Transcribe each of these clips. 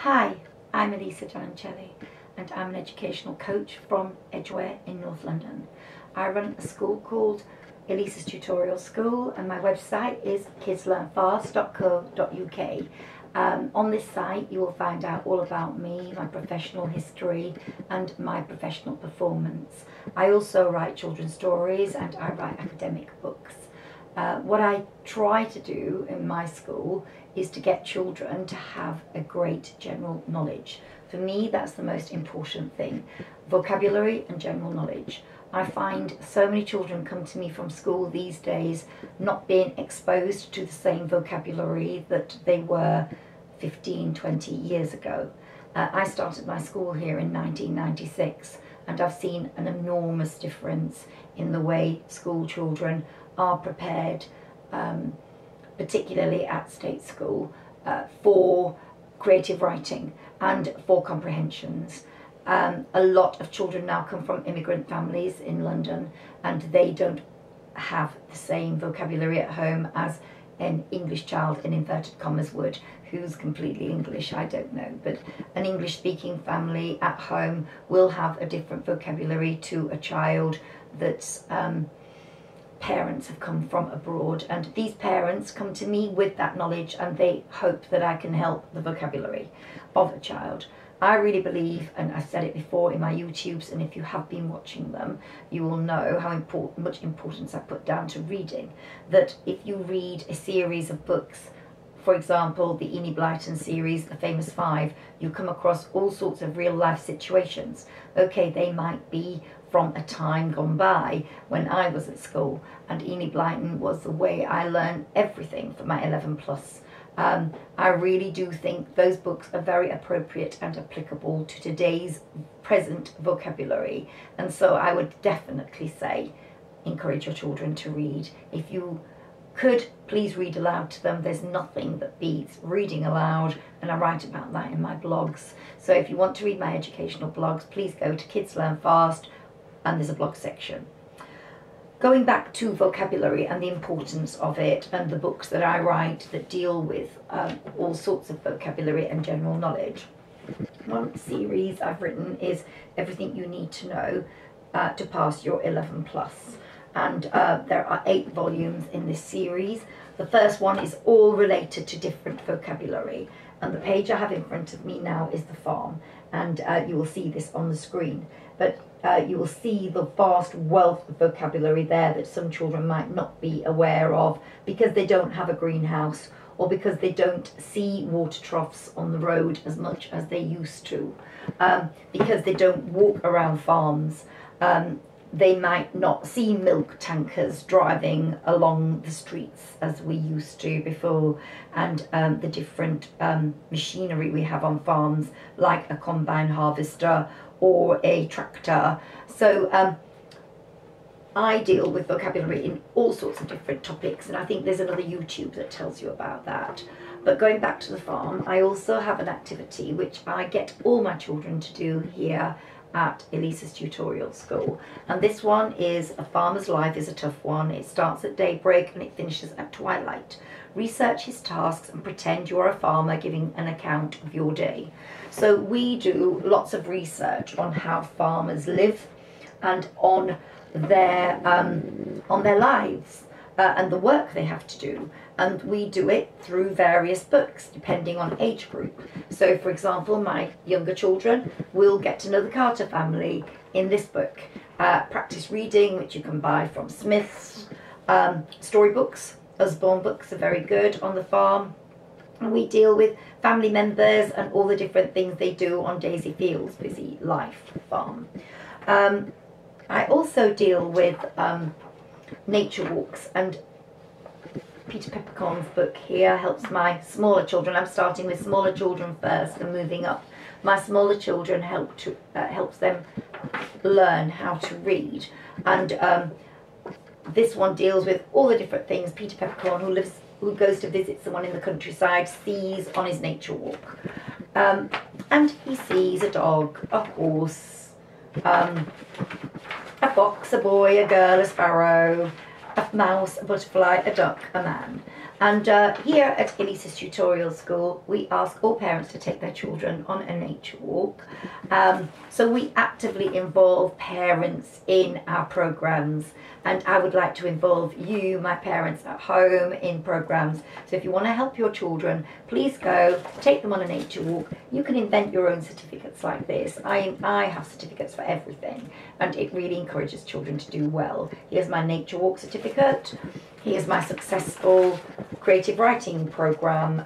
Hi, I'm Elisa and I'm an educational coach from Edgware in North London. I run a school called Elisa's Tutorial School and my website is kidslearnfast.co.uk. On this site you will find out all about me, my professional history and my professional performance. I also write children's stories and I write academic books. What I try to do in my school is to get children to have a great general knowledge. For me, that's the most important thing. Vocabulary and general knowledge. I find so many children come to me from school these days not being exposed to the same vocabulary that they were 15, 20 years ago. I started my school here in 1996 and I've seen an enormous difference in the way school children are prepared, particularly at state school, for creative writing and for comprehensions. A lot of children now come from immigrant families in London and they don't have the same vocabulary at home as an English child, in inverted commas, would, who's completely English, I don't know, but an English speaking family at home will have a different vocabulary to a child that's parents have come from abroad, and these parents come to me with that knowledge and they hope that I can help the vocabulary of a child. I really believe, and I've said it before in my YouTubes, and if you have been watching them, you will know how much importance I put down to reading. That if you read a series of books, for example, the Enid Blyton series, The Famous Five, you come across all sorts of real life situations. Okay, they might be from a time gone by when I was at school, and Enid Blyton was the way I learned everything for my 11 plus. I really do think those books are very appropriate and applicable to today's present vocabulary, and so I would definitely say encourage your children to read. If you could, please read aloud to them. There's nothing that beats reading aloud, and I write about that in my blogs. So if you want to read my educational blogs, please go to Kids Learn Fast and there's a blog section. Going back to vocabulary and the importance of it, and the books that I write that deal with all sorts of vocabulary and general knowledge. One series I've written is Everything You Need to Know to Pass Your 11 plus. And there are 8 volumes in this series. The first one is all related to different vocabulary. And the page I have in front of me now is the farm. And you will see this on the screen. But you will see the vast wealth of vocabulary there that some children might not be aware of because they don't have a greenhouse or because they don't see water troughs on the road as much as they used to, because they don't walk around farms. They might not see milk tankers driving along the streets as we used to before, and the different machinery we have on farms, like a combine harvester or a tractor. So I deal with vocabulary in all sorts of different topics, and I think there's another YouTube that tells you about that. But going back to the farm, I also have an activity which I get all my children to do here at Elisa's Tutorial School, and this one is A Farmer's Life is a Tough One. It starts at daybreak and it finishes at twilight. Research his tasks and pretend you're a farmer giving an account of your day. So we do lots of research on how farmers live and on their lives and the work they have to do, and we do it through various books depending on age group. So for example, my younger children will get to know the Carter family in this book. Practice reading, which you can buy from Smith's. Storybooks, Usborne books are very good on the farm. And we deal with family members and all the different things they do on Daisy Field's busy life farm. I also deal with nature walks, and Peter Peppercorn's book here helps my smaller children. I'm starting with smaller children first and moving up. My smaller children helps them learn how to read, and this one deals with all the different things Peter Peppercorn, who goes to visit someone in the countryside, sees on his nature walk. And he sees a dog, a horse, a fox, a boy, a girl, a sparrow, a mouse, a butterfly, a duck, a man. And here at Elisa's Tutorial School, we ask all parents to take their children on a nature walk. So we actively involve parents in our programs, and I would like to involve you, my parents, at home in programs. So if you want to help your children, please go, take them on a nature walk. You can invent your own certificates like this. I have certificates for everything, and it really encourages children to do well. Here's my nature walk certificate. Here's my successful creative writing program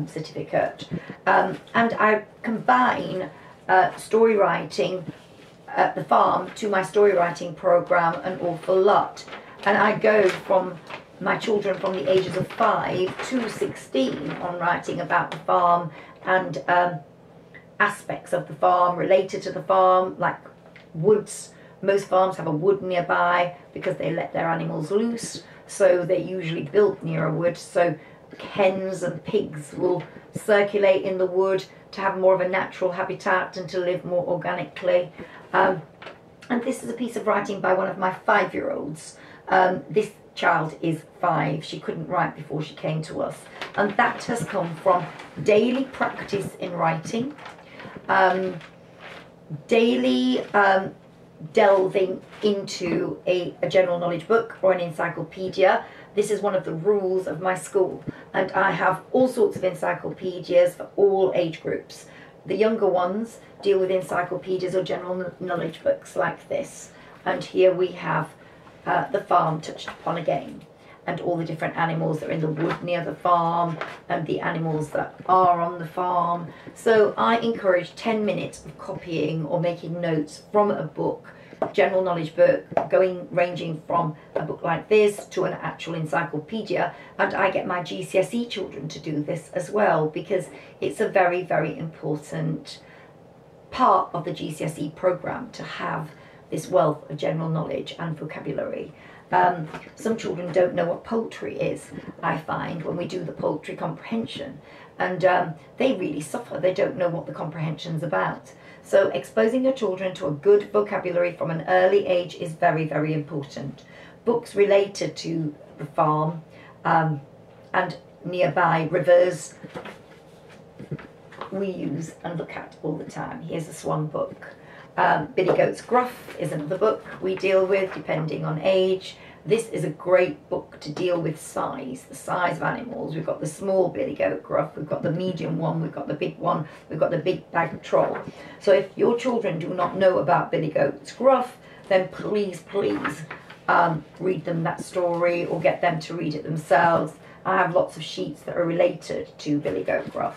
certificate. And I combine story writing at the farm to my story writing program an awful lot. And I go from my children from the ages of 5 to 16 on writing about the farm and aspects of the farm related to the farm, like woods. Most farms have a wood nearby because they let their animals loose, so they're usually built near a wood, so hens and pigs will circulate in the wood to have more of a natural habitat and to live more organically. And this is a piece of writing by one of my 5-year-olds. This child is 5. She couldn't write before she came to us, and that has come from daily practice in writing, daily delving into a general knowledge book or an encyclopedia. This is one of the rules of my school, and I have all sorts of encyclopedias for all age groups. The younger ones deal with encyclopedias or general knowledge books like this, and here we have the farm touched upon again, and all the different animals that are in the wood near the farm and the animals that are on the farm. So I encourage 10 minutes of copying or making notes from a book, general knowledge book, ranging from a book like this to an actual encyclopedia. And I get my GCSE children to do this as well, because it's a very, very important part of the GCSE program to have this wealth of general knowledge and vocabulary. Some children don't know what poultry is, I find, when we do the poultry comprehension, and they really suffer. They don't know what the comprehension's about. So exposing your children to a good vocabulary from an early age is very, very important. Books related to the farm and nearby rivers we use and look at all the time. Here's a swan book. Billy Goat's Gruff is another book we deal with depending on age. This is a great book to deal with size, the size of animals. We've got the small Billy Goat Gruff, we've got the medium one, we've got the big one, we've got the big bag troll. So if your children do not know about Billy Goat's Gruff, then please, please read them that story or get them to read it themselves. I have lots of sheets that are related to Billy Goat Gruff.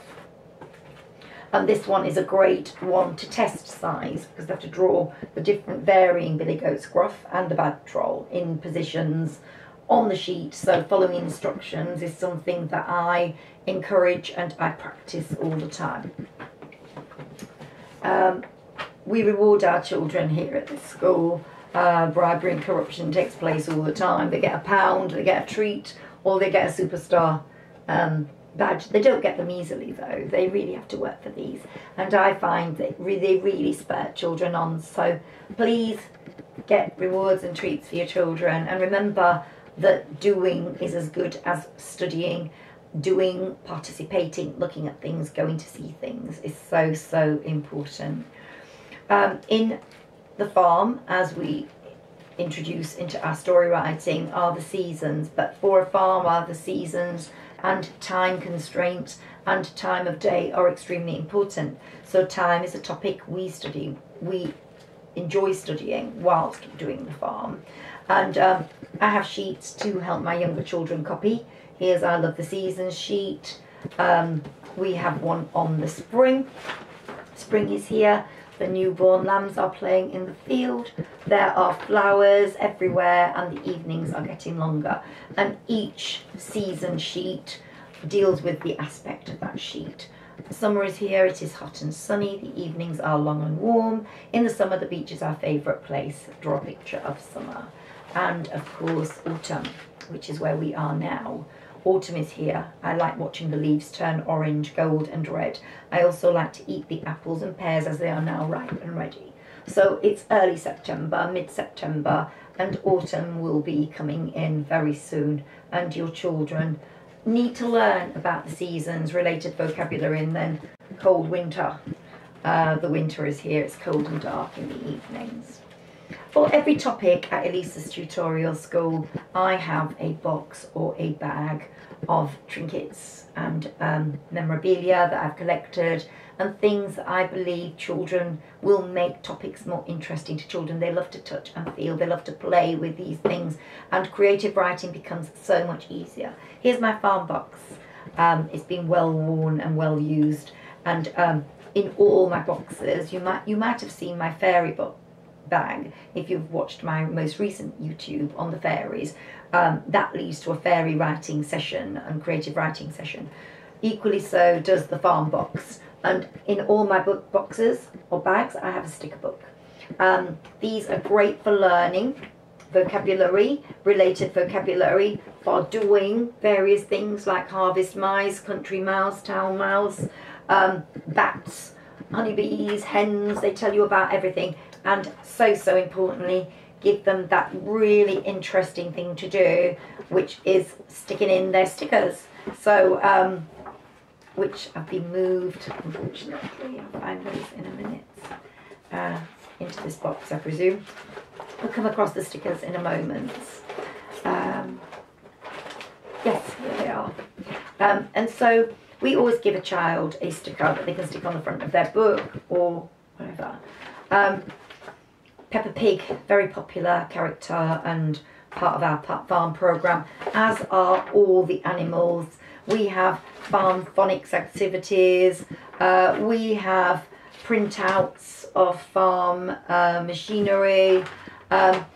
And this one is a great one to test size, because they have to draw the different varying Billy Goat's Gruff and the bag troll in positions on the sheet. So following instructions is something that I encourage and I practice all the time. We reward our children here at this school. Bribery and corruption takes place all the time. They get a pound, they get a treat, or they get a superstar badge. They don't get them easily though. They really have to work for these, and I find that they really spur children on. So please get rewards and treats for your children, and remember that doing is as good as studying. Doing, participating, looking at things, going to see things is so, so important. In the farm, as we introduce into our story writing, are the seasons, but for a farm are the seasons and time constraints and time of day are extremely important. So time is a topic we enjoy studying whilst doing the farm. And I have sheets to help my younger children copy. Here's I Love the Seasons sheet. We have one on the spring. Spring is here. The newborn lambs are playing in the field. There are flowers everywhere and the evenings are getting longer. And each season sheet deals with the aspect of that sheet. Summer is here, it is hot and sunny, the evenings are long and warm. In the summer, the beach is our favourite place. Draw a picture of summer. And of course, autumn, which is where we are now. Autumn is here. I like watching the leaves turn orange, gold and red. I also like to eat the apples and pears as they are now ripe and ready. So it's early September, mid-September, and autumn will be coming in very soon. And your children need to learn about the seasons, related vocabulary, and then cold winter. The winter is here, it's cold and dark in the evenings. For every topic at Elisa's tutorial school, I have a box or a bag of trinkets and memorabilia that I've collected, and things that I believe children will make topics more interesting to children. They love to touch and feel, they love to play with these things, and creative writing becomes so much easier. Here's my farm box. It's been well worn and well used, and in all my boxes, you might have seen my fairy book bag if you've watched my most recent YouTube on the fairies. That leads to a fairy writing session and creative writing session. Equally so does the farm box. And in all my book boxes or bags, I have a sticker book. These are great for learning vocabulary, related vocabulary, for doing various things like harvest mice, country mouse, town mouse, bats, honeybees, hens. They tell you about everything. And so importantly, give them that really interesting thing to do, which is sticking in their stickers. So, which have been moved, unfortunately. I'll find those in a minute. Into this box, I presume. We'll come across the stickers in a moment. Yes, here they are. And so we always give a child a sticker that they can stick on the front of their book or whatever. Peppa Pig, very popular character and part of our farm program, as are all the animals. We have farm phonics activities, we have printouts of farm machinery,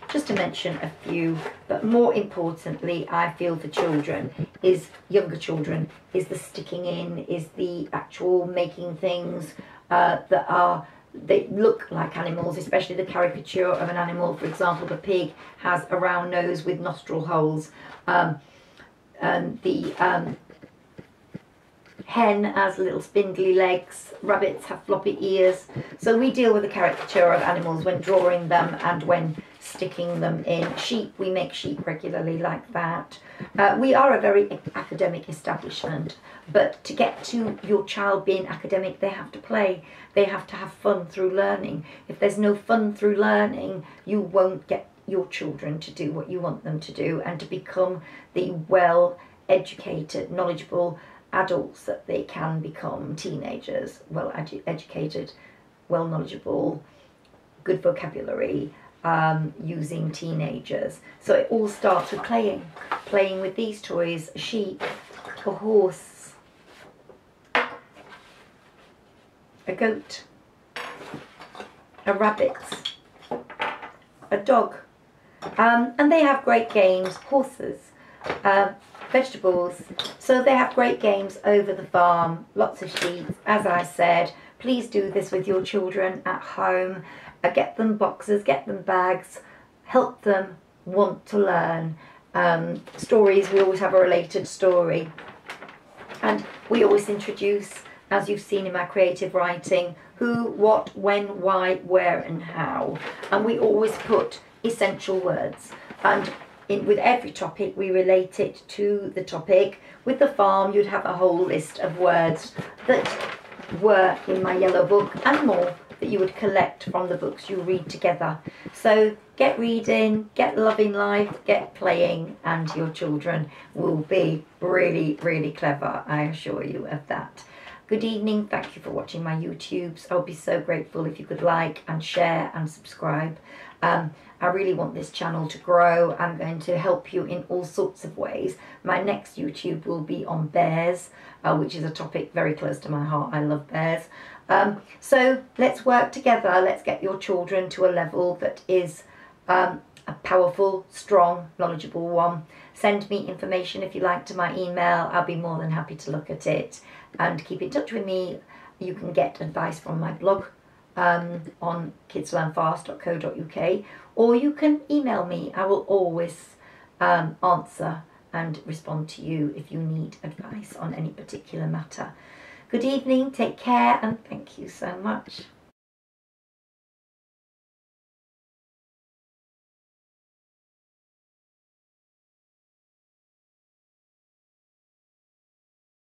just to mention a few. But more importantly, I feel for children, is younger children, is the sticking in, is the actual making things they look like animals, especially the caricature of an animal. For example, the pig has a round nose with nostril holes, and the hen has little spindly legs, rabbits have floppy ears. So we deal with the caricature of animals when drawing them and when sticking them in. Sheep, we make sheep regularly like that. We are a very academic establishment, but to get to your child being academic, they have to play. They have to have fun through learning. If there's no fun through learning, you won't get your children to do what you want them to do and to become the well-educated, knowledgeable adults that they can become. Teenagers, well-educated, well-knowledgeable, good vocabulary, using teenagers. So it all starts with playing with these toys: a sheep, a horse, a goat, a rabbit, a dog, and they have great games, horses, vegetables. So they have great games over the farm, lots of sheep. As I said, please do this with your children at home. Get them boxes, get them bags, help them want to learn. Stories, we always have a related story. And we always introduce, as you've seen in my creative writing, who, what, when, why, where and how. And we always put essential words. And with every topic we relate it to the topic. With the farm, you'd have a whole list of words that were in my yellow book and more that you would collect from the books you read together. So get reading, get loving life, get playing, and your children will be really, really clever. I assure you of that. Good evening, thank you for watching my YouTubes. I'll be so grateful if you could like and share and subscribe. I really want this channel to grow. I'm going to help you in all sorts of ways. My next YouTube will be on bears, which is a topic very close to my heart. I love bears. So let's work together. Let's get your children to a level that is a powerful, strong, knowledgeable one. Send me information if you like to my email. I'll be more than happy to look at it. And keep in touch with me. You can get advice from my blog on kidslearnfast.co.uk, or you can email me. I will always answer and respond to you if you need advice on any particular matter. Good evening, take care, and thank you so much.